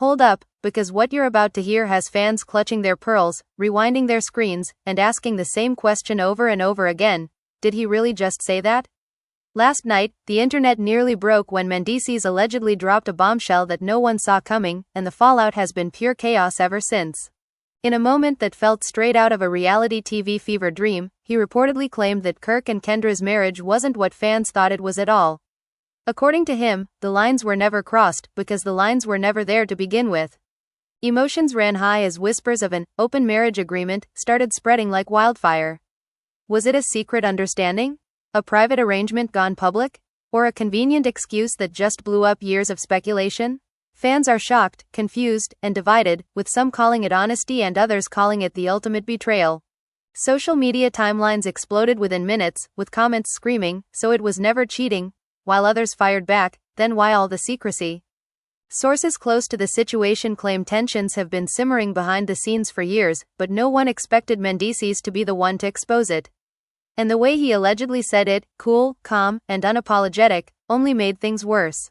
Hold up, because what you're about to hear has fans clutching their pearls, rewinding their screens, and asking the same question over and over again. Did he really just say that? Last night, the internet nearly broke when Mendeecees allegedly dropped a bombshell that no one saw coming, and the fallout has been pure chaos ever since. In a moment that felt straight out of a reality TV fever dream, he reportedly claimed that Kirk and Kendra's marriage wasn't what fans thought it was at all. According to him, the lines were never crossed because the lines were never there to begin with. Emotions ran high as whispers of an open marriage agreement started spreading like wildfire. Was it a secret understanding? A private arrangement gone public? Or a convenient excuse that just blew up years of speculation? Fans are shocked, confused, and divided, with some calling it honesty and others calling it the ultimate betrayal. Social media timelines exploded within minutes, with comments screaming, "So it was never cheating," while others fired back, "Then why all the secrecy?" Sources close to the situation claim tensions have been simmering behind the scenes for years, but no one expected Mendeecees to be the one to expose it. And the way he allegedly said it, cool, calm, and unapologetic, only made things worse.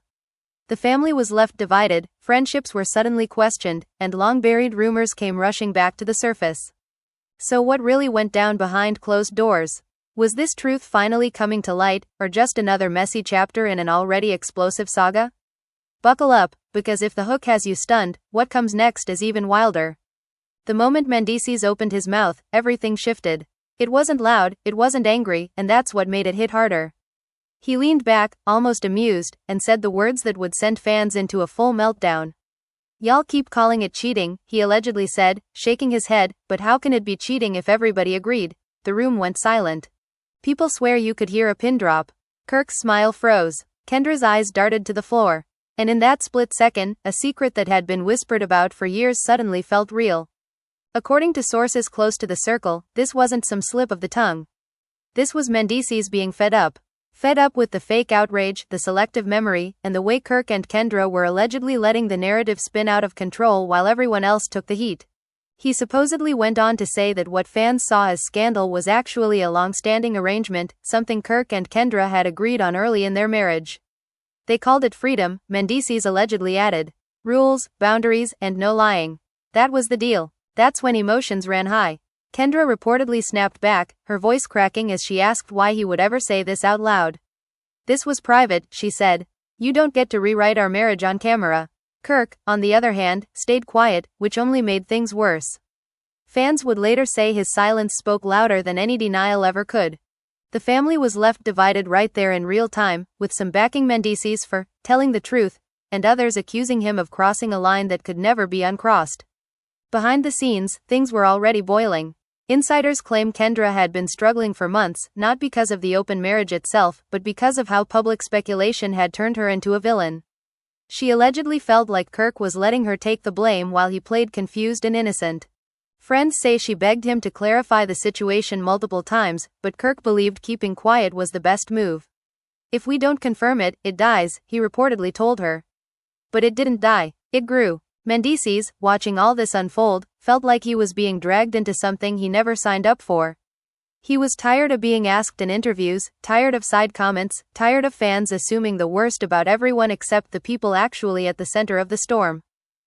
The family was left divided, friendships were suddenly questioned, and long-buried rumors came rushing back to the surface. So what really went down behind closed doors? Was this truth finally coming to light, or just another messy chapter in an already explosive saga? Buckle up, because if the hook has you stunned, what comes next is even wilder. The moment Mendeecees opened his mouth, everything shifted. It wasn't loud, it wasn't angry, and that's what made it hit harder. He leaned back, almost amused, and said the words that would send fans into a full meltdown. "Y'all keep calling it cheating," he allegedly said, shaking his head, "but how can it be cheating if everybody agreed?" The room went silent. People swear you could hear a pin drop. Kirk's smile froze. Kendra's eyes darted to the floor. And in that split second, a secret that had been whispered about for years suddenly felt real. According to sources close to the circle, this wasn't some slip of the tongue. This was Mendeecees being fed up. Fed up with the fake outrage, the selective memory, and the way Kirk and Kendra were allegedly letting the narrative spin out of control while everyone else took the heat. He supposedly went on to say that what fans saw as scandal was actually a long-standing arrangement, something Kirk and Kendra had agreed on early in their marriage. They called it freedom, Mendeecees allegedly added. Rules, boundaries, and no lying. That was the deal. That's when emotions ran high. Kendra reportedly snapped back, her voice cracking as she asked why he would ever say this out loud. "This was private," she said. "You don't get to rewrite our marriage on camera." Kirk, on the other hand, stayed quiet, which only made things worse. Fans would later say his silence spoke louder than any denial ever could. The family was left divided right there in real time, with some backing Mendeecees for telling the truth, and others accusing him of crossing a line that could never be uncrossed. Behind the scenes, things were already boiling. Insiders claim Kendra had been struggling for months, not because of the open marriage itself, but because of how public speculation had turned her into a villain. She allegedly felt like Kirk was letting her take the blame while he played confused and innocent. Friends say she begged him to clarify the situation multiple times, but Kirk believed keeping quiet was the best move. "If we don't confirm it, it dies," he reportedly told her. But it didn't die, it grew. Mendeecees, watching all this unfold, felt like he was being dragged into something he never signed up for. He was tired of being asked in interviews, tired of side comments, tired of fans assuming the worst about everyone except the people actually at the center of the storm.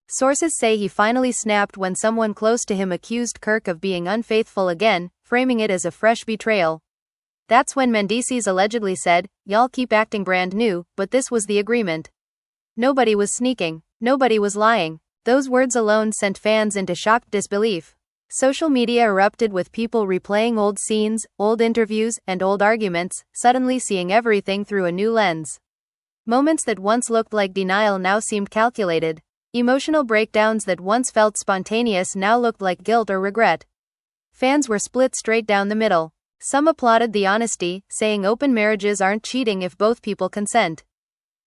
Sources say he finally snapped when someone close to him accused Kirk of being unfaithful again, framing it as a fresh betrayal. That's when Mendeecees allegedly said, "Y'all keep acting brand new, but this was the agreement." Nobody was sneaking. Nobody was lying. Those words alone sent fans into shocked disbelief. Social media erupted with people replaying old scenes, old interviews, and old arguments, suddenly seeing everything through a new lens. Moments that once looked like denial now seemed calculated. Emotional breakdowns that once felt spontaneous now looked like guilt or regret. Fans were split straight down the middle. Some applauded the honesty, saying open marriages aren't cheating if both people consent.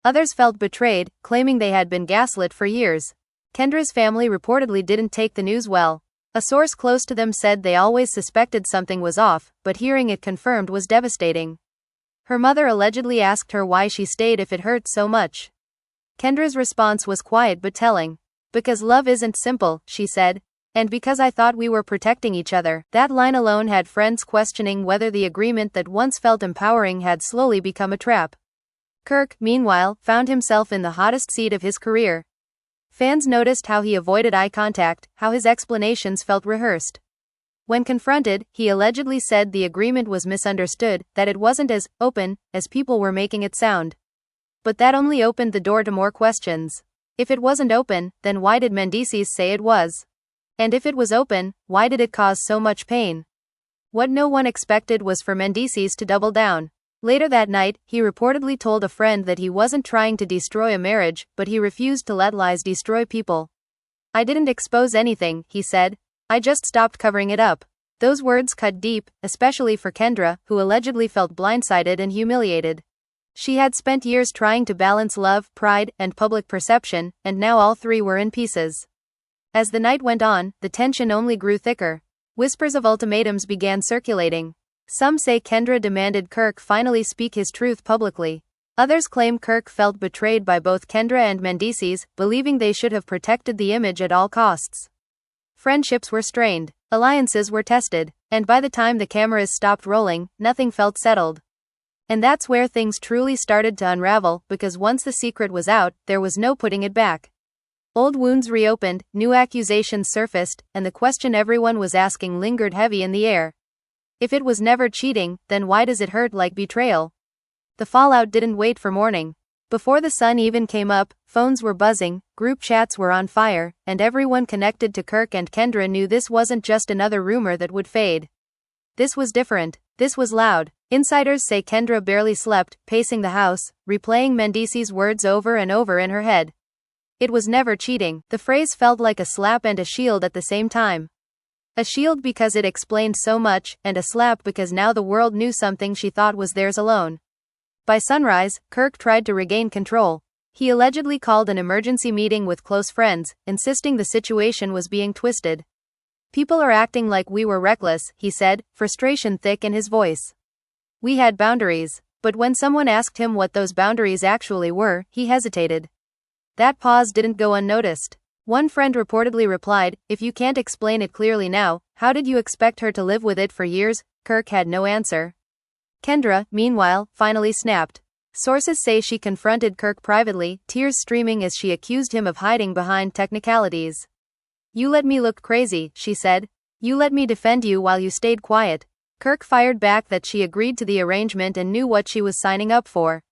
Others felt betrayed, claiming they had been gaslit for years. Kendra's family reportedly didn't take the news well. A source close to them said they always suspected something was off, but hearing it confirmed was devastating. Her mother allegedly asked her why she stayed if it hurt so much. Kendra's response was quiet but telling. "Because love isn't simple," she said. "And because I thought we were protecting each other." That line alone had friends questioning whether the agreement that once felt empowering had slowly become a trap. Kirk, meanwhile, found himself in the hottest seat of his career. Fans noticed how he avoided eye contact, how his explanations felt rehearsed. When confronted, he allegedly said the agreement was misunderstood, that it wasn't as open as people were making it sound. But that only opened the door to more questions. If it wasn't open, then why did Mendeecees say it was? And if it was open, why did it cause so much pain? What no one expected was for Mendeecees to double down. Later that night, he reportedly told a friend that he wasn't trying to destroy a marriage, but he refused to let lies destroy people. "I didn't expose anything," he said. "I just stopped covering it up." Those words cut deep, especially for Kendra, who allegedly felt blindsided and humiliated. She had spent years trying to balance love, pride, and public perception, and now all three were in pieces. As the night went on, the tension only grew thicker. Whispers of ultimatums began circulating. Some say Kendra demanded Kirk finally speak his truth publicly. Others claim Kirk felt betrayed by both Kendra and Mendeecees, believing they should have protected the image at all costs. Friendships were strained, alliances were tested, and by the time the cameras stopped rolling, nothing felt settled. And that's where things truly started to unravel, because once the secret was out, there was no putting it back. Old wounds reopened, new accusations surfaced, and the question everyone was asking lingered heavy in the air. If it was never cheating, then why does it hurt like betrayal? The fallout didn't wait for morning. Before the sun even came up, phones were buzzing, group chats were on fire, and everyone connected to Kirk and Kendra knew this wasn't just another rumor that would fade. This was different. This was loud. Insiders say Kendra barely slept, pacing the house, replaying Mendeecees' words over and over in her head. It was never cheating. The phrase felt like a slap and a shield at the same time. A shield because it explained so much, and a slap because now the world knew something she thought was theirs alone. By sunrise, Kirk tried to regain control. He allegedly called an emergency meeting with close friends, insisting the situation was being twisted. "People are acting like we were reckless," he said, frustration thick in his voice. "We had boundaries." But when someone asked him what those boundaries actually were, he hesitated. That pause didn't go unnoticed. One friend reportedly replied, "If you can't explain it clearly now, how did you expect her to live with it for years?" Kirk had no answer. Kendra, meanwhile, finally snapped. Sources say she confronted Kirk privately, tears streaming as she accused him of hiding behind technicalities. "You let me look crazy," she said. "You let me defend you while you stayed quiet." Kirk fired back that she agreed to the arrangement and knew what she was signing up for.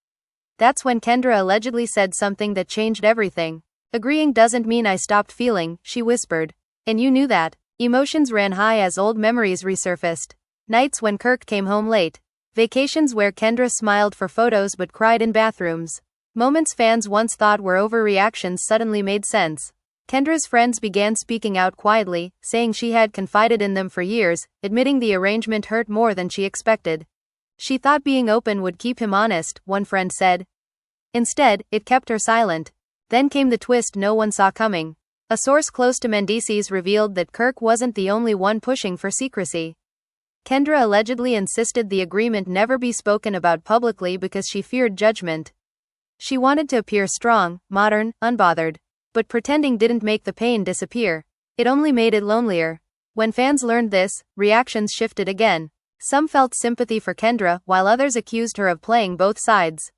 That's when Kendra allegedly said something that changed everything. "Agreeing doesn't mean I stopped feeling," she whispered. "And you knew that." Emotions ran high as old memories resurfaced. Nights when Kirk came home late. Vacations where Kendra smiled for photos but cried in bathrooms. Moments fans once thought were overreactions suddenly made sense. Kendra's friends began speaking out quietly, saying she had confided in them for years, admitting the arrangement hurt more than she expected. She thought being open would keep him honest, one friend said. Instead, it kept her silent. Then came the twist no one saw coming. A source close to Mendeecees revealed that Kirk wasn't the only one pushing for secrecy. Kendra allegedly insisted the agreement never be spoken about publicly because she feared judgment. She wanted to appear strong, modern, unbothered. But pretending didn't make the pain disappear. It only made it lonelier. When fans learned this, reactions shifted again. Some felt sympathy for Kendra, while others accused her of playing both sides.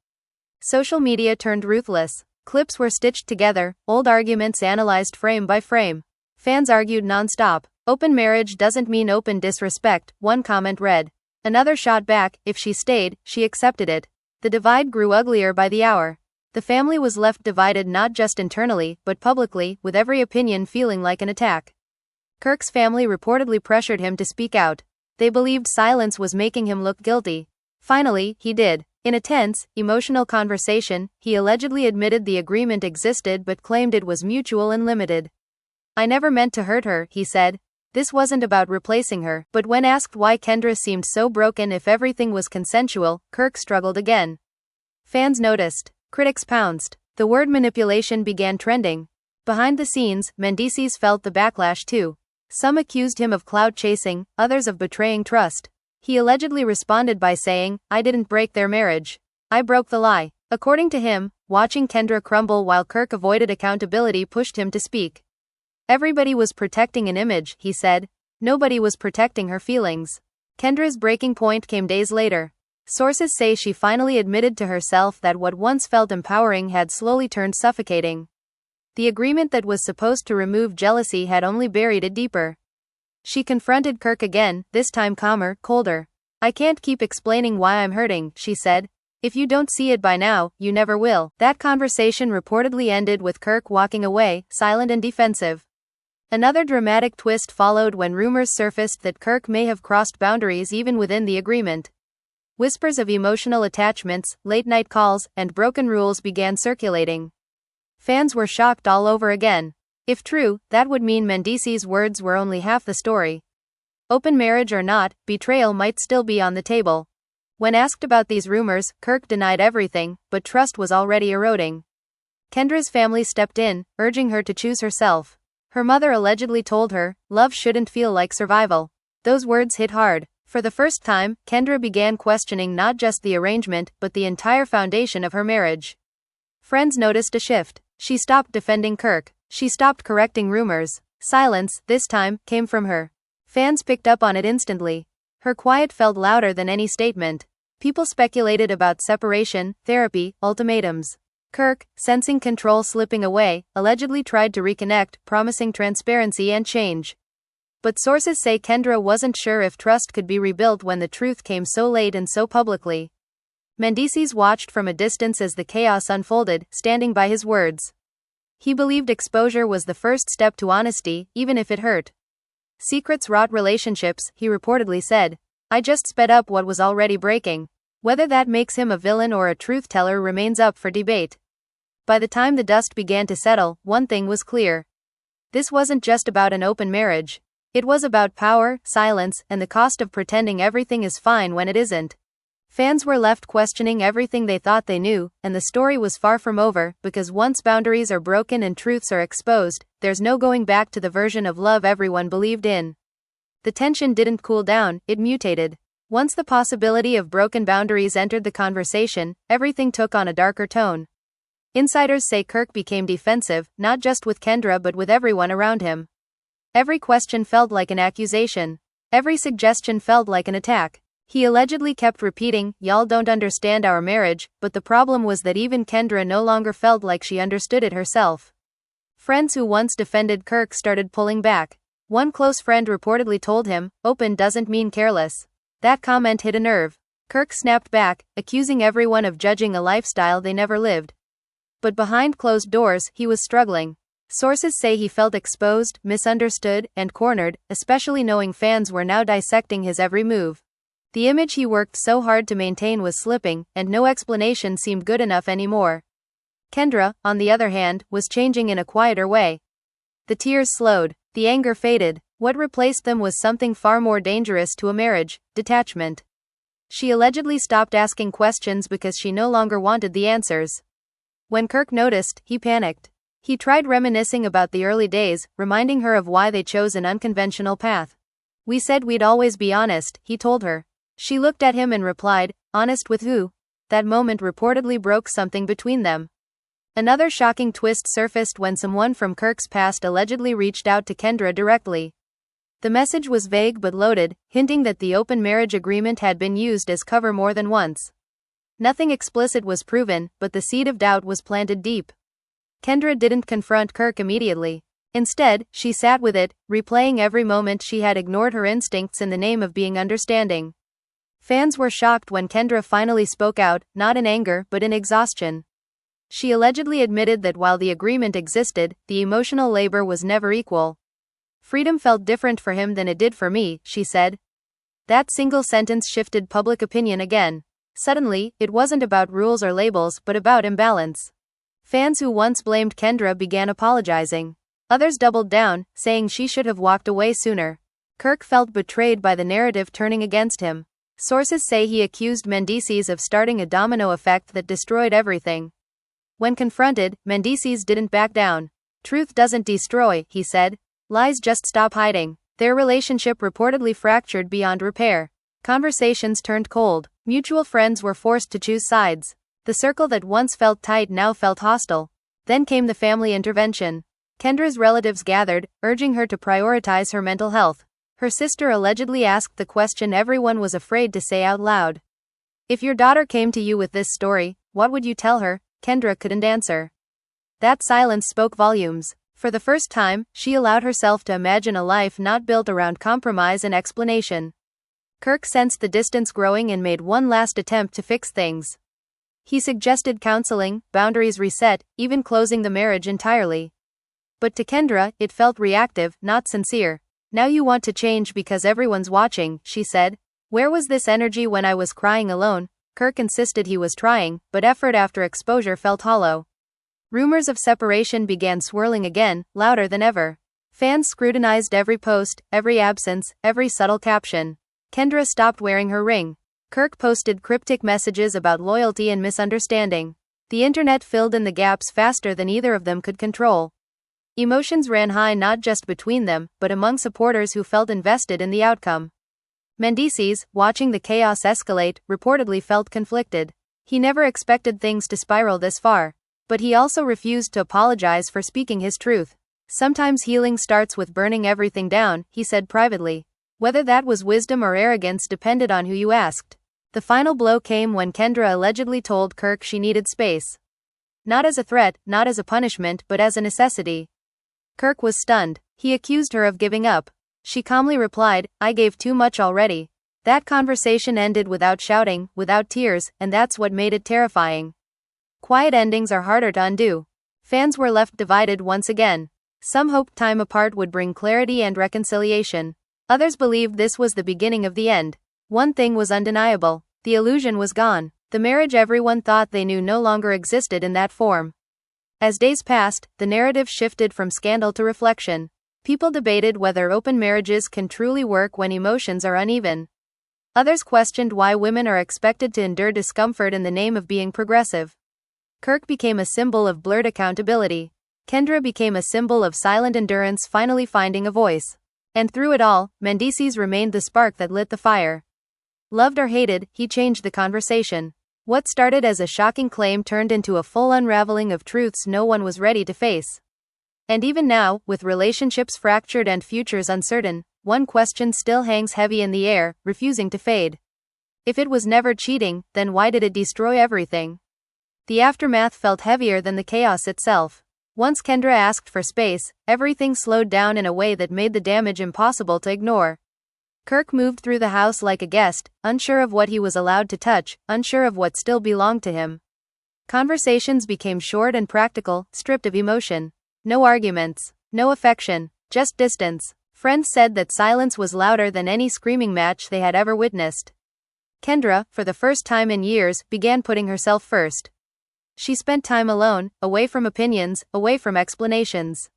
Social media turned ruthless. Clips were stitched together, old arguments analyzed frame by frame. Fans argued non-stop. "Open marriage doesn't mean open disrespect," one comment read. Another shot back, "If she stayed, she accepted it." The divide grew uglier by the hour. The family was left divided not just internally, but publicly, with every opinion feeling like an attack. Kirk's family reportedly pressured him to speak out. They believed silence was making him look guilty. Finally, he did. In a tense, emotional conversation, he allegedly admitted the agreement existed but claimed it was mutual and limited. "I never meant to hurt her," he said. "This wasn't about replacing her." But when asked why Kendra seemed so broken if everything was consensual, Kirk struggled again. Fans noticed. Critics pounced. The word manipulation began trending. Behind the scenes, Mendeecees felt the backlash too. Some accused him of clout chasing, others of betraying trust. He allegedly responded by saying, "I didn't break their marriage. I broke the lie." According to him, watching Kendra crumble while Kirk avoided accountability pushed him to speak. "Everybody was protecting an image," he said. "Nobody was protecting her feelings." Kendra's breaking point came days later. Sources say she finally admitted to herself that what once felt empowering had slowly turned suffocating. The agreement that was supposed to remove jealousy had only buried it deeper. She confronted Kirk again, this time calmer, colder. "I can't keep explaining why I'm hurting," she said. "If you don't see it by now, you never will." That conversation reportedly ended with Kirk walking away, silent and defensive. Another dramatic twist followed when rumors surfaced that Kirk may have crossed boundaries even within the agreement. Whispers of emotional attachments, late-night calls, and broken rules began circulating. Fans were shocked all over again. If true, that would mean Mendeecees' words were only half the story. Open marriage or not, betrayal might still be on the table. When asked about these rumors, Kirk denied everything, but trust was already eroding. Kendra's family stepped in, urging her to choose herself. Her mother allegedly told her, "Love shouldn't feel like survival." Those words hit hard. For the first time, Kendra began questioning not just the arrangement, but the entire foundation of her marriage. Friends noticed a shift. She stopped defending Kirk. She stopped correcting rumors. Silence, this time, came from her. Fans picked up on it instantly. Her quiet felt louder than any statement. People speculated about separation, therapy, ultimatums. Kirk, sensing control slipping away, allegedly tried to reconnect, promising transparency and change. But sources say Kendra wasn't sure if trust could be rebuilt when the truth came so late and so publicly. Mendeecees watched from a distance as the chaos unfolded, standing by his words. He believed exposure was the first step to honesty, even if it hurt. "Secrets rot relationships," he reportedly said. "I just sped up what was already breaking." Whether that makes him a villain or a truth teller remains up for debate. By the time the dust began to settle, one thing was clear. This wasn't just about an open marriage. It was about power, silence, and the cost of pretending everything is fine when it isn't. Fans were left questioning everything they thought they knew, and the story was far from over, because once boundaries are broken and truths are exposed, there's no going back to the version of love everyone believed in. The tension didn't cool down, it mutated. Once the possibility of broken boundaries entered the conversation, everything took on a darker tone. Insiders say Kirk became defensive, not just with Kendra but with everyone around him. Every question felt like an accusation. Every suggestion felt like an attack. He allegedly kept repeating, "Y'all don't understand our marriage," but the problem was that even Kendra no longer felt like she understood it herself. Friends who once defended Kirk started pulling back. One close friend reportedly told him, "Open doesn't mean careless." That comment hit a nerve. Kirk snapped back, accusing everyone of judging a lifestyle they never lived. But behind closed doors, he was struggling. Sources say he felt exposed, misunderstood, and cornered, especially knowing fans were now dissecting his every move. The image he worked so hard to maintain was slipping, and no explanation seemed good enough anymore. Kendra, on the other hand, was changing in a quieter way. The tears slowed. The anger faded. What replaced them was something far more dangerous to a marriage: detachment. She allegedly stopped asking questions because she no longer wanted the answers. When Kirk noticed, he panicked. He tried reminiscing about the early days, reminding her of why they chose an unconventional path. "We said we'd always be honest," he told her. She looked at him and replied, "Honest with who?" That moment reportedly broke something between them. Another shocking twist surfaced when someone from Kirk's past allegedly reached out to Kendra directly. The message was vague but loaded, hinting that the open marriage agreement had been used as cover more than once. Nothing explicit was proven, but the seed of doubt was planted deep. Kendra didn't confront Kirk immediately. Instead, she sat with it, replaying every moment she had ignored her instincts in the name of being understanding. Fans were shocked when Kendra finally spoke out, not in anger but in exhaustion. She allegedly admitted that while the agreement existed, the emotional labor was never equal. "Freedom felt different for him than it did for me," she said. That single sentence shifted public opinion again. Suddenly, it wasn't about rules or labels but about imbalance. Fans who once blamed Kendra began apologizing. Others doubled down, saying she should have walked away sooner. Kirk felt betrayed by the narrative turning against him. Sources say he accused Mendeecees of starting a domino effect that destroyed everything. When confronted, Mendeecees didn't back down. "Truth doesn't destroy," he said. "Lies just stop hiding." Their relationship reportedly fractured beyond repair. Conversations turned cold. Mutual friends were forced to choose sides. The circle that once felt tight now felt hostile. Then came the family intervention. Kendra's relatives gathered, urging her to prioritize her mental health. Her sister allegedly asked the question everyone was afraid to say out loud. "If your daughter came to you with this story, what would you tell her?" Kendra couldn't answer. That silence spoke volumes. For the first time, she allowed herself to imagine a life not built around compromise and explanation. Kirk sensed the distance growing and made one last attempt to fix things. He suggested counseling, boundaries reset, even closing the marriage entirely. But to Kendra, it felt reactive, not sincere. Now you want to change because everyone's watching, she said. Where was this energy when I was crying alone? Kirk insisted he was trying, but effort after exposure felt hollow. Rumors of separation began swirling again, louder than ever. Fans scrutinized every post, every absence, every subtle caption. Kendra stopped wearing her ring. Kirk posted cryptic messages about loyalty and misunderstanding. The internet filled in the gaps faster than either of them could control. Emotions ran high not just between them, but among supporters who felt invested in the outcome. Mendeecees, watching the chaos escalate, reportedly felt conflicted. He never expected things to spiral this far. But he also refused to apologize for speaking his truth. Sometimes healing starts with burning everything down, he said privately. Whether that was wisdom or arrogance depended on who you asked. The final blow came when Kendra allegedly told Kirk she needed space. Not as a threat, not as a punishment, but as a necessity. Kirk was stunned. He accused her of giving up. She calmly replied, I gave too much already. That conversation ended without shouting, without tears, and that's what made it terrifying. Quiet endings are harder to undo. Fans were left divided once again. Some hoped time apart would bring clarity and reconciliation. Others believed this was the beginning of the end. One thing was undeniable. The illusion was gone. The marriage everyone thought they knew no longer existed in that form. As days passed, the narrative shifted from scandal to reflection. People debated whether open marriages can truly work when emotions are uneven. Others questioned why women are expected to endure discomfort in the name of being progressive. Kirk became a symbol of blurred accountability. Kendra became a symbol of silent endurance finally finding a voice. And through it all, Mendeecees remained the spark that lit the fire. Loved or hated, he changed the conversation. What started as a shocking claim turned into a full unraveling of truths no one was ready to face. And even now, with relationships fractured and futures uncertain, one question still hangs heavy in the air, refusing to fade. If it was never cheating, then why did it destroy everything? The aftermath felt heavier than the chaos itself. Once Kendra asked for space, everything slowed down in a way that made the damage impossible to ignore. Kirk moved through the house like a guest, unsure of what he was allowed to touch, unsure of what still belonged to him. Conversations became short and practical, stripped of emotion. No arguments, no affection, just distance. Friends said that silence was louder than any screaming match they had ever witnessed. Kendra, for the first time in years, began putting herself first. She spent time alone, away from opinions, away from explanations.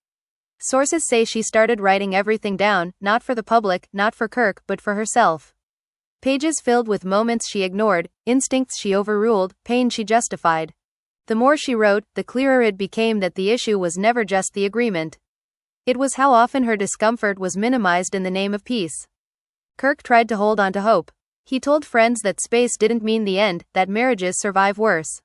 Sources say she started writing everything down, not for the public, not for Kirk, but for herself. Pages filled with moments she ignored, instincts she overruled, pain she justified. The more she wrote, the clearer it became that the issue was never just the agreement. It was how often her discomfort was minimized in the name of peace. Kirk tried to hold on to hope. He told friends that space didn't mean the end, that marriages survive worse.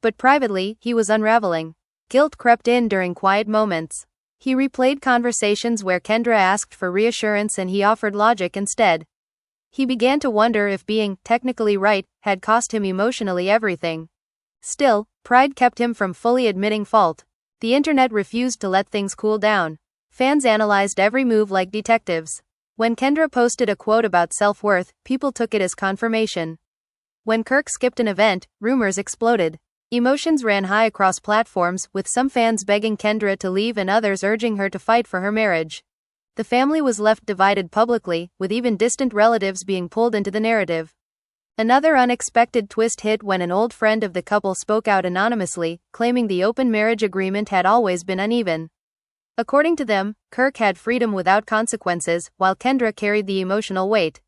But privately, he was unraveling. Guilt crept in during quiet moments. He replayed conversations where Kendra asked for reassurance and he offered logic instead. He began to wonder if being technically right had cost him emotionally everything. Still, pride kept him from fully admitting fault. The internet refused to let things cool down. Fans analyzed every move like detectives. When Kendra posted a quote about self-worth, people took it as confirmation. When Kirk skipped an event, rumors exploded. Emotions ran high across platforms, with some fans begging Kendra to leave and others urging her to fight for her marriage. The family was left divided publicly, with even distant relatives being pulled into the narrative. Another unexpected twist hit when an old friend of the couple spoke out anonymously, claiming the open marriage agreement had always been uneven. According to them, Kirk had freedom without consequences, while Kendra carried the emotional weight.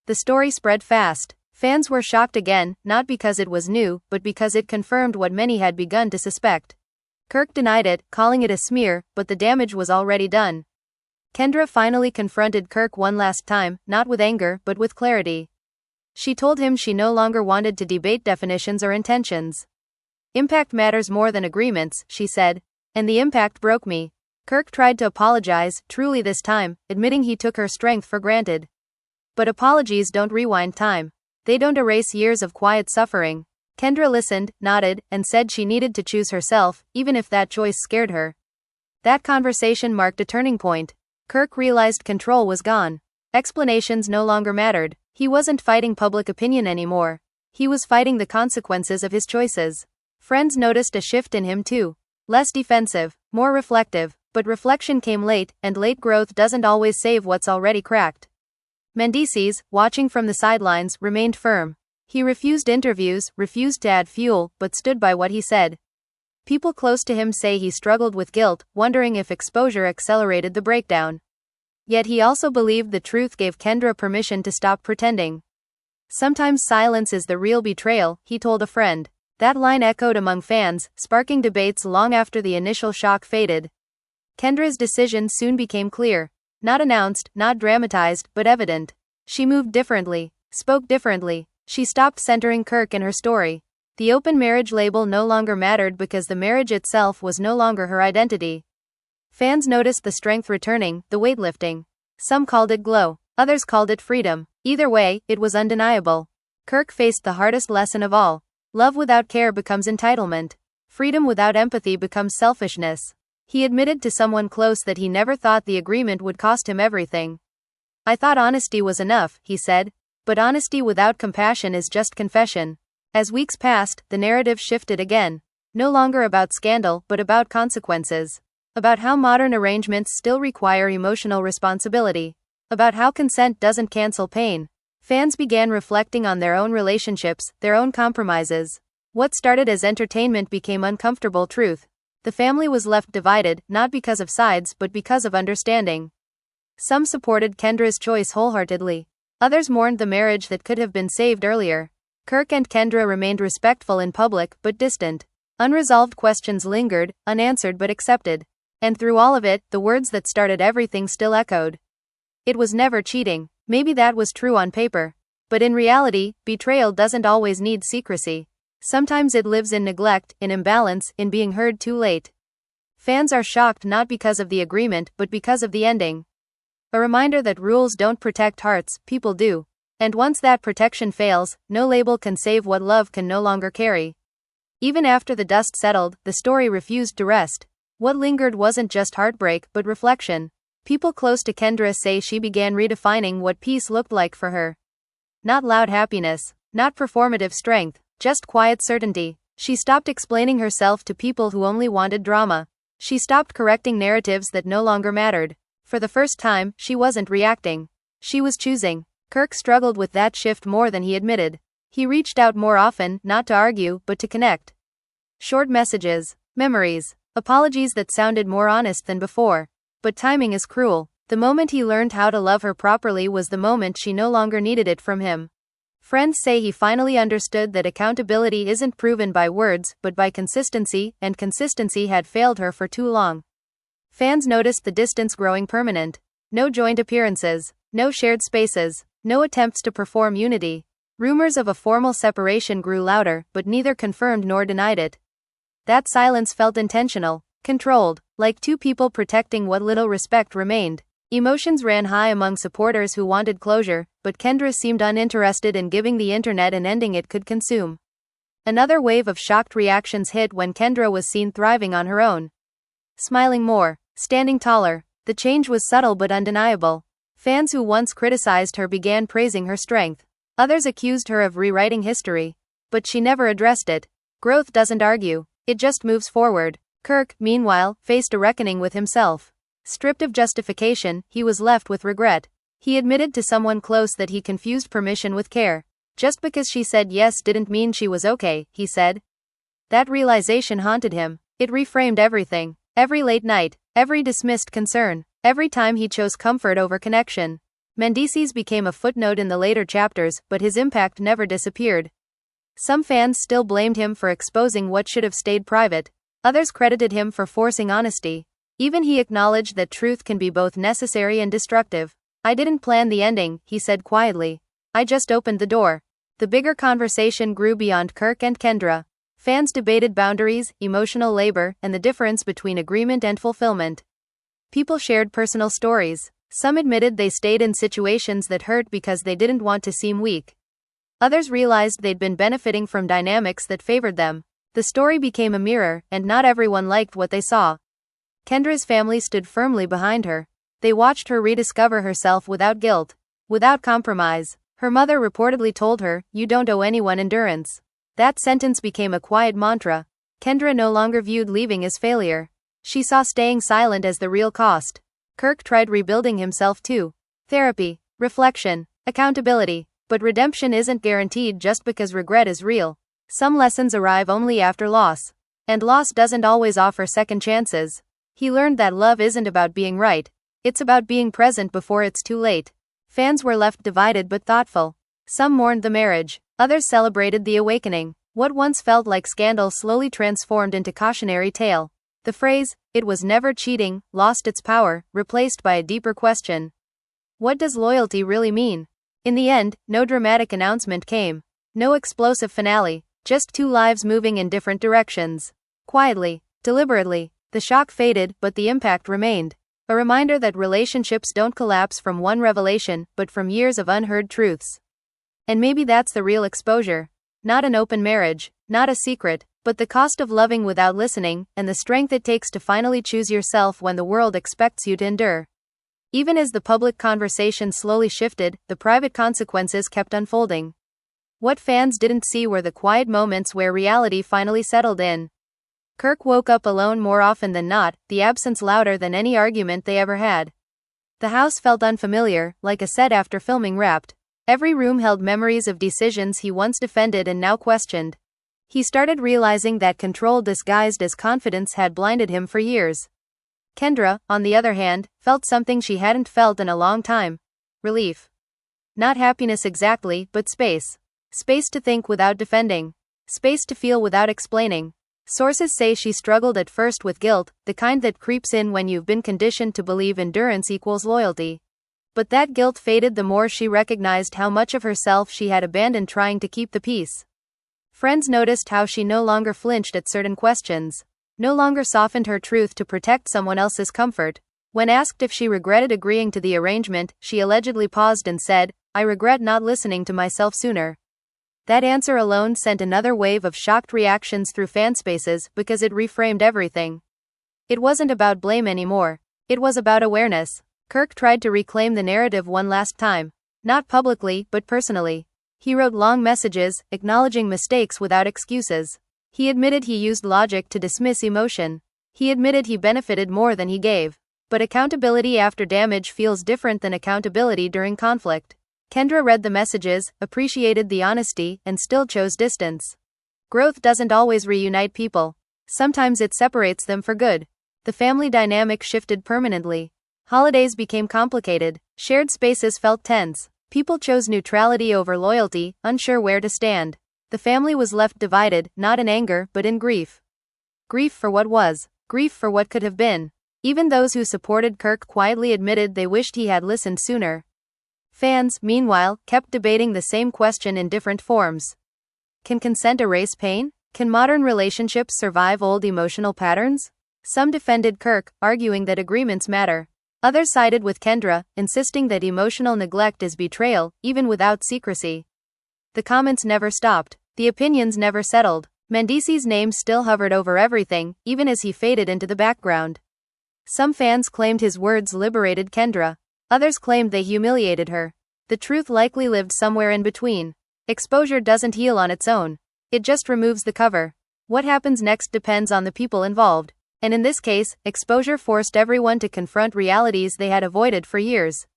The story spread fast. Fans were shocked again, not because it was new, but because it confirmed what many had begun to suspect. Kirk denied it, calling it a smear, but the damage was already done. Kendra finally confronted Kirk one last time, not with anger, but with clarity. She told him she no longer wanted to debate definitions or intentions. Impact matters more than agreements, she said. And the impact broke me. Kirk tried to apologize, truly this time, admitting he took her strength for granted. But apologies don't rewind time. They don't erase years of quiet suffering. Kendra listened, nodded, and said she needed to choose herself, even if that choice scared her. That conversation marked a turning point. Kirk realized control was gone. Explanations no longer mattered. He wasn't fighting public opinion anymore. He was fighting the consequences of his choices. Friends noticed a shift in him too. Less defensive, more reflective, but reflection came late, and late growth doesn't always save what's already cracked. Mendeecees, watching from the sidelines, remained firm. He refused interviews, refused to add fuel, but stood by what he said. People close to him say he struggled with guilt, wondering if exposure accelerated the breakdown. Yet he also believed the truth gave Kendra permission to stop pretending. Sometimes silence is the real betrayal, he told a friend. That line echoed among fans, sparking debates long after the initial shock faded. Kendra's decision soon became clear. Not announced, not dramatized, but evident. She moved differently, spoke differently. She stopped centering Kirk in her story. The open marriage label no longer mattered because the marriage itself was no longer her identity. Fans noticed the strength returning, the weightlifting. Some called it glow, others called it freedom. Either way, it was undeniable. Kirk faced the hardest lesson of all. Love without care becomes entitlement. Freedom without empathy becomes selfishness. He admitted to someone close that he never thought the agreement would cost him everything. I thought honesty was enough, he said. But honesty without compassion is just confession. As weeks passed, the narrative shifted again. No longer about scandal, but about consequences. About how modern arrangements still require emotional responsibility. About how consent doesn't cancel pain. Fans began reflecting on their own relationships, their own compromises. What started as entertainment became uncomfortable truth. The family was left divided, not because of sides, but because of understanding. Some supported Kendra's choice wholeheartedly. Others mourned the marriage that could have been saved earlier. Kirk and Kendra remained respectful in public, but distant. Unresolved questions lingered, unanswered but accepted. And through all of it, the words that started everything still echoed. It was never cheating. Maybe that was true on paper. But in reality, betrayal doesn't always need secrecy. Sometimes it lives in neglect, in imbalance, in being heard too late. Fans are shocked not because of the agreement, but because of the ending. A reminder that rules don't protect hearts, people do. And once that protection fails, no label can save what love can no longer carry. Even after the dust settled, the story refused to rest. What lingered wasn't just heartbreak, but reflection. People close to Kendra say she began redefining what peace looked like for her. Not loud happiness, not performative strength, just quiet certainty. She stopped explaining herself to people who only wanted drama. She stopped correcting narratives that no longer mattered. For the first time, she wasn't reacting. She was choosing. Kirk struggled with that shift more than he admitted. He reached out more often, not to argue, but to connect. Short messages, memories, apologies that sounded more honest than before. But timing is cruel. The moment he learned how to love her properly was the moment she no longer needed it from him. Friends say he finally understood that accountability isn't proven by words, but by consistency, and consistency had failed her for too long. Fans noticed the distance growing permanent. No joint appearances, no shared spaces, no attempts to perform unity. Rumors of a formal separation grew louder, but neither confirmed nor denied it. That silence felt intentional, controlled, like two people protecting what little respect remained. Emotions ran high among supporters who wanted closure, but Kendra seemed uninterested in giving the internet an ending it could consume. Another wave of shocked reactions hit when Kendra was seen thriving on her own. Smiling more, standing taller. The change was subtle but undeniable. Fans who once criticized her began praising her strength. Others accused her of rewriting history. But she never addressed it. Growth doesn't argue, it just moves forward. Kirk, meanwhile, faced a reckoning with himself. Stripped of justification, he was left with regret. He admitted to someone close that he confused permission with care. Just because she said yes didn't mean she was okay, he said. That realization haunted him. It reframed everything. Every late night, every dismissed concern, every time he chose comfort over connection. Mendeecees became a footnote in the later chapters, but his impact never disappeared. Some fans still blamed him for exposing what should have stayed private. Others credited him for forcing honesty. Even he acknowledged that truth can be both necessary and destructive. I didn't plan the ending, he said quietly. I just opened the door. The bigger conversation grew beyond Kirk and Kendra. Fans debated boundaries, emotional labor, and the difference between agreement and fulfillment. People shared personal stories. Some admitted they stayed in situations that hurt because they didn't want to seem weak. Others realized they'd been benefiting from dynamics that favored them. The story became a mirror, and not everyone liked what they saw. Kendra's family stood firmly behind her. They watched her rediscover herself without guilt, without compromise. Her mother reportedly told her, "You don't owe anyone endurance." That sentence became a quiet mantra. Kendra no longer viewed leaving as failure. She saw staying silent as the real cost. Kirk tried rebuilding himself too. Therapy, reflection, accountability. But redemption isn't guaranteed just because regret is real. Some lessons arrive only after loss. And loss doesn't always offer second chances. He learned that love isn't about being right. It's about being present before it's too late. Fans were left divided but thoughtful. Some mourned the marriage. Others celebrated the awakening. What once felt like scandal slowly transformed into cautionary tale. The phrase, "it was never cheating," lost its power, replaced by a deeper question. What does loyalty really mean? In the end, no dramatic announcement came. No explosive finale. Just two lives moving in different directions. Quietly, deliberately, the shock faded, but the impact remained. A reminder that relationships don't collapse from one revelation, but from years of unheard truths. And maybe that's the real exposure. Not an open marriage, not a secret, but the cost of loving without listening, and the strength it takes to finally choose yourself when the world expects you to endure. Even as the public conversation slowly shifted, the private consequences kept unfolding. What fans didn't see were the quiet moments where reality finally settled in. Kirk woke up alone more often than not, the absence louder than any argument they ever had. The house felt unfamiliar, like a set after filming wrapped. Every room held memories of decisions he once defended and now questioned. He started realizing that control disguised as confidence had blinded him for years. Kendra, on the other hand, felt something she hadn't felt in a long time. Relief. Not happiness exactly, but space. Space to think without defending. Space to feel without explaining. Sources say she struggled at first with guilt, the kind that creeps in when you've been conditioned to believe endurance equals loyalty. But that guilt faded the more she recognized how much of herself she had abandoned trying to keep the peace. Friends noticed how she no longer flinched at certain questions. No longer softened her truth to protect someone else's comfort. When asked if she regretted agreeing to the arrangement, she allegedly paused and said, "I regret not listening to myself sooner." That answer alone sent another wave of shocked reactions through fan spaces because it reframed everything. It wasn't about blame anymore. It was about awareness. Kirk tried to reclaim the narrative one last time. Not publicly, but personally. He wrote long messages, acknowledging mistakes without excuses. He admitted he used logic to dismiss emotion. He admitted he benefited more than he gave. But accountability after damage feels different than accountability during conflict. Kendra read the messages, appreciated the honesty, and still chose distance. Growth doesn't always reunite people. Sometimes it separates them for good. The family dynamic shifted permanently. Holidays became complicated. Shared spaces felt tense. People chose neutrality over loyalty, unsure where to stand. The family was left divided, not in anger, but in grief. Grief for what was. Grief for what could have been. Even those who supported Kirk quietly admitted they wished he had listened sooner. Fans, meanwhile, kept debating the same question in different forms. Can consent erase pain? Can modern relationships survive old emotional patterns? Some defended Kirk, arguing that agreements matter. Others sided with Kendra, insisting that emotional neglect is betrayal, even without secrecy. The comments never stopped. The opinions never settled. Mendeecees' name still hovered over everything, even as he faded into the background. Some fans claimed his words liberated Kendra. Others claimed they humiliated her. The truth likely lived somewhere in between. Exposure doesn't heal on its own. It just removes the cover. What happens next depends on the people involved. And in this case, exposure forced everyone to confront realities they had avoided for years.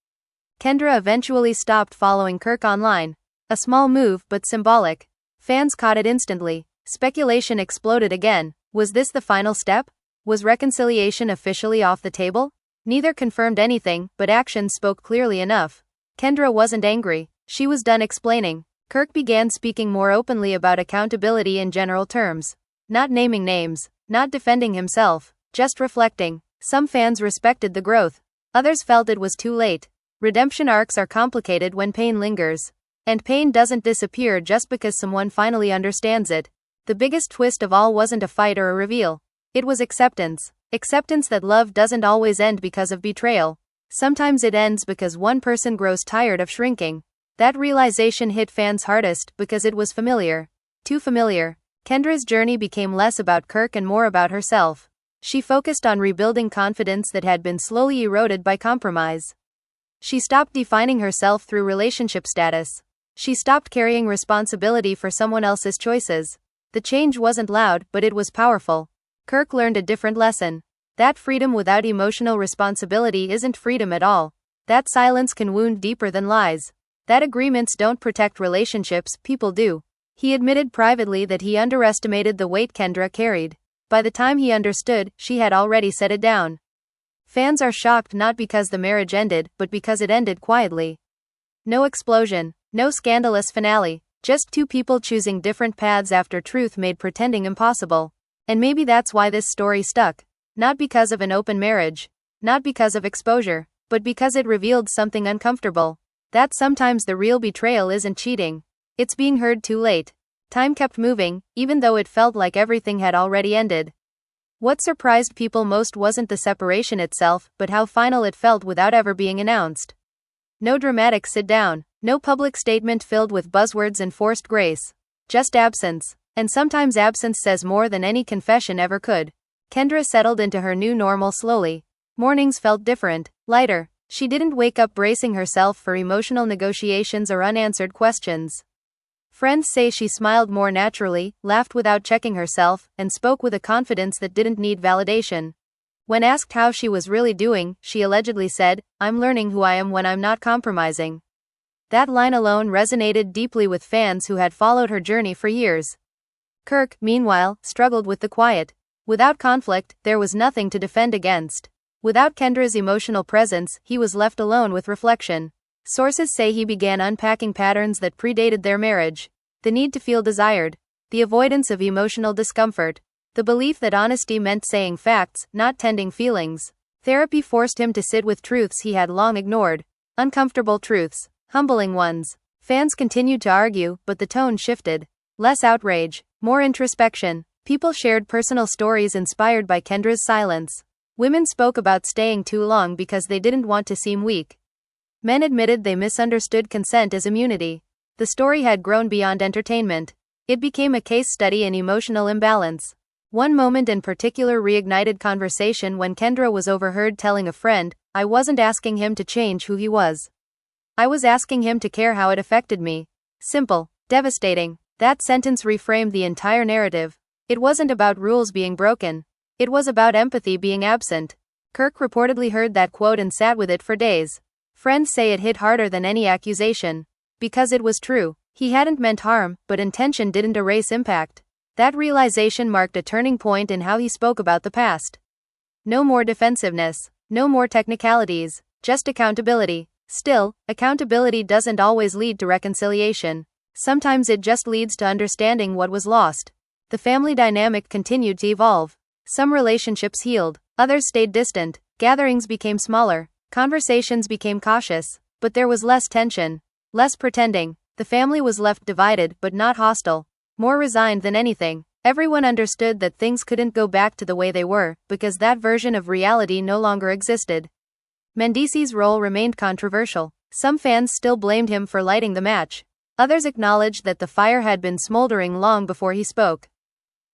Kendra eventually stopped following Kirk online. A small move, but symbolic. Fans caught it instantly. Speculation exploded again. Was this the final step? Was reconciliation officially off the table? Neither confirmed anything, but actions spoke clearly enough. Kendra wasn't angry. She was done explaining. Kirk began speaking more openly about accountability in general terms. Not naming names. Not defending himself. Just reflecting. Some fans respected the growth. Others felt it was too late. Redemption arcs are complicated when pain lingers. And pain doesn't disappear just because someone finally understands it. The biggest twist of all wasn't a fight or a reveal. It was acceptance. Acceptance that love doesn't always end because of betrayal. Sometimes it ends because one person grows tired of shrinking. That realization hit fans hardest because it was familiar. Too familiar. Kendra's journey became less about Kirk and more about herself. She focused on rebuilding confidence that had been slowly eroded by compromise. She stopped defining herself through relationship status. She stopped carrying responsibility for someone else's choices. The change wasn't loud, but it was powerful. Kirk learned a different lesson. That freedom without emotional responsibility isn't freedom at all. That silence can wound deeper than lies. That agreements don't protect relationships, people do. He admitted privately that he underestimated the weight Kendra carried. By the time he understood, she had already set it down. Fans are shocked not because the marriage ended, but because it ended quietly. No explosion, no scandalous finale, just two people choosing different paths after truth made pretending impossible. And maybe that's why this story stuck. Not because of an open marriage, not because of exposure, but because it revealed something uncomfortable. That sometimes the real betrayal isn't cheating. It's being heard too late. Time kept moving, even though it felt like everything had already ended. What surprised people most wasn't the separation itself, but how final it felt without ever being announced. No dramatic sit-down, no public statement filled with buzzwords and forced grace. Just absence. And sometimes absence says more than any confession ever could. Kendra settled into her new normal slowly. Mornings felt different, lighter. She didn't wake up bracing herself for emotional negotiations or unanswered questions. Friends say she smiled more naturally, laughed without checking herself, and spoke with a confidence that didn't need validation. When asked how she was really doing, she allegedly said, "I'm learning who I am when I'm not compromising." That line alone resonated deeply with fans who had followed her journey for years. Kirk, meanwhile, struggled with the quiet. Without conflict, there was nothing to defend against. Without Kendra's emotional presence, he was left alone with reflection. Sources say he began unpacking patterns that predated their marriage. The need to feel desired. The avoidance of emotional discomfort. The belief that honesty meant saying facts, not tending feelings. Therapy forced him to sit with truths he had long ignored. Uncomfortable truths. Humbling ones. Fans continued to argue, but the tone shifted. Less outrage. More introspection. People shared personal stories inspired by Kendra's silence. Women spoke about staying too long because they didn't want to seem weak. Men admitted they misunderstood consent as immunity. The story had grown beyond entertainment. It became a case study in emotional imbalance. One moment in particular reignited conversation when Kendra was overheard telling a friend, "I wasn't asking him to change who he was. I was asking him to care how it affected me." Simple, devastating. That sentence reframed the entire narrative. It wasn't about rules being broken. It was about empathy being absent. Kirk reportedly heard that quote and sat with it for days. Friends say it hit harder than any accusation. Because it was true. He hadn't meant harm, but intention didn't erase impact. That realization marked a turning point in how he spoke about the past. No more defensiveness. No more technicalities. Just accountability. Still, accountability doesn't always lead to reconciliation. Sometimes it just leads to understanding what was lost. The family dynamic continued to evolve. Some relationships healed. Others stayed distant. Gatherings became smaller. Conversations became cautious, but there was less tension, less pretending. The family was left divided but not hostile, more resigned than anything. Everyone understood that things couldn't go back to the way they were, because that version of reality no longer existed. Mendeecees' role remained controversial. Some fans still blamed him for lighting the match. Others acknowledged that the fire had been smoldering long before he spoke.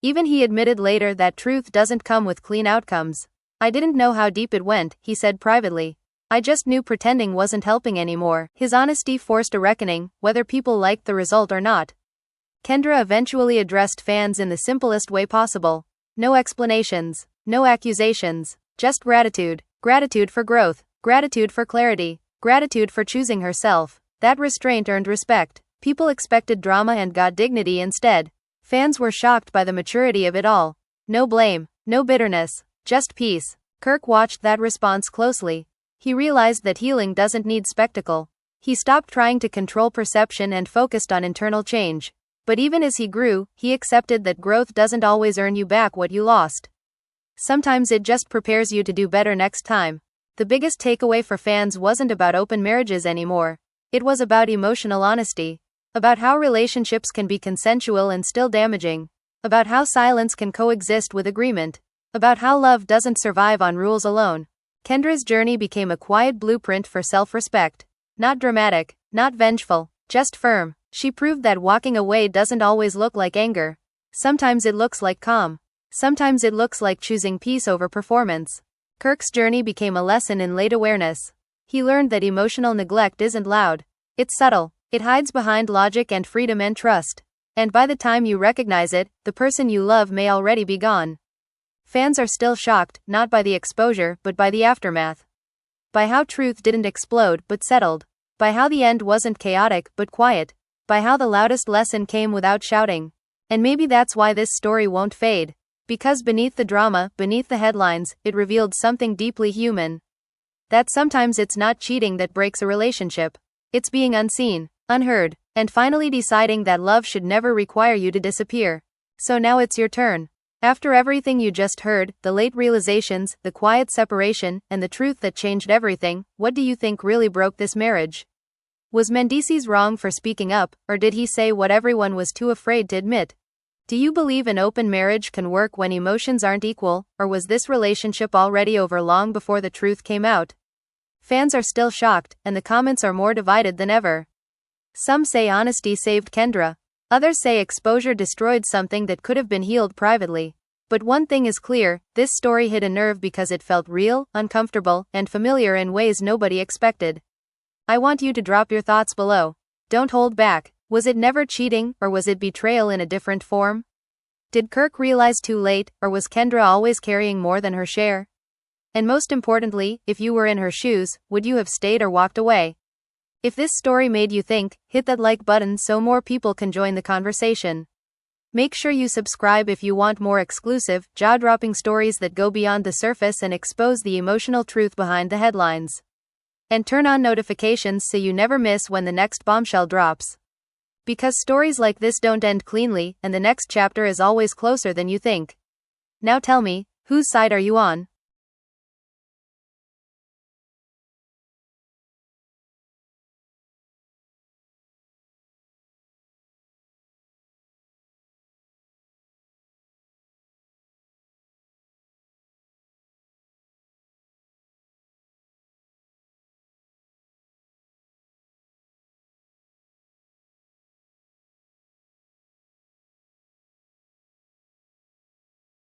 Even he admitted later that truth doesn't come with clean outcomes. "I didn't know how deep it went," he said privately. "I just knew pretending wasn't helping anymore." His honesty forced a reckoning, whether people liked the result or not. Kendra eventually addressed fans in the simplest way possible. No explanations, no accusations, just gratitude. Gratitude for growth, gratitude for clarity, gratitude for choosing herself. That restraint earned respect. People expected drama and got dignity instead. Fans were shocked by the maturity of it all. No blame, no bitterness, just peace. Kirk watched that response closely. He realized that healing doesn't need spectacle. He stopped trying to control perception and focused on internal change. But even as he grew, he accepted that growth doesn't always earn you back what you lost. Sometimes it just prepares you to do better next time. The biggest takeaway for fans wasn't about open marriages anymore. It was about emotional honesty. About how relationships can be consensual and still damaging. About how silence can coexist with agreement. About how love doesn't survive on rules alone. Kendra's journey became a quiet blueprint for self-respect. Not dramatic, not vengeful, Just firm. She proved that walking away doesn't always look like anger. Sometimes it looks like calm. Sometimes it looks like choosing peace over performance. Kirk's journey became a lesson in late awareness. He learned that emotional neglect isn't loud. It's subtle. It hides behind logic and freedom and trust. And by the time you recognize it, the person you love may already be gone. Fans are still shocked, not by the exposure, but by the aftermath. By how truth didn't explode, but settled. By how the end wasn't chaotic, but quiet. By how the loudest lesson came without shouting. And maybe that's why this story won't fade. Because beneath the drama, beneath the headlines, it revealed something deeply human. That sometimes it's not cheating that breaks a relationship. It's being unseen, unheard, and finally deciding that love should never require you to disappear. So now it's your turn. After everything you just heard, the late realizations, the quiet separation, and the truth that changed everything, what do you think really broke this marriage? Was Mendeecees wrong for speaking up, or did he say what everyone was too afraid to admit? Do you believe an open marriage can work when emotions aren't equal, or was this relationship already over long before the truth came out? Fans are still shocked, and the comments are more divided than ever. Some say honesty saved Kendra. Others say exposure destroyed something that could have been healed privately. But one thing is clear, this story hit a nerve because it felt real, uncomfortable, and familiar in ways nobody expected. I want you to drop your thoughts below. Don't hold back. Was it never cheating, or was it betrayal in a different form? Did Kirk realize too late, or was Kendra always carrying more than her share? And most importantly, if you were in her shoes, would you have stayed or walked away? If this story made you think, hit that like button so more people can join the conversation. Make sure you subscribe if you want more exclusive, jaw-dropping stories that go beyond the surface and expose the emotional truth behind the headlines. And turn on notifications so you never miss when the next bombshell drops. Because stories like this don't end cleanly, and the next chapter is always closer than you think. Now tell me, whose side are you on?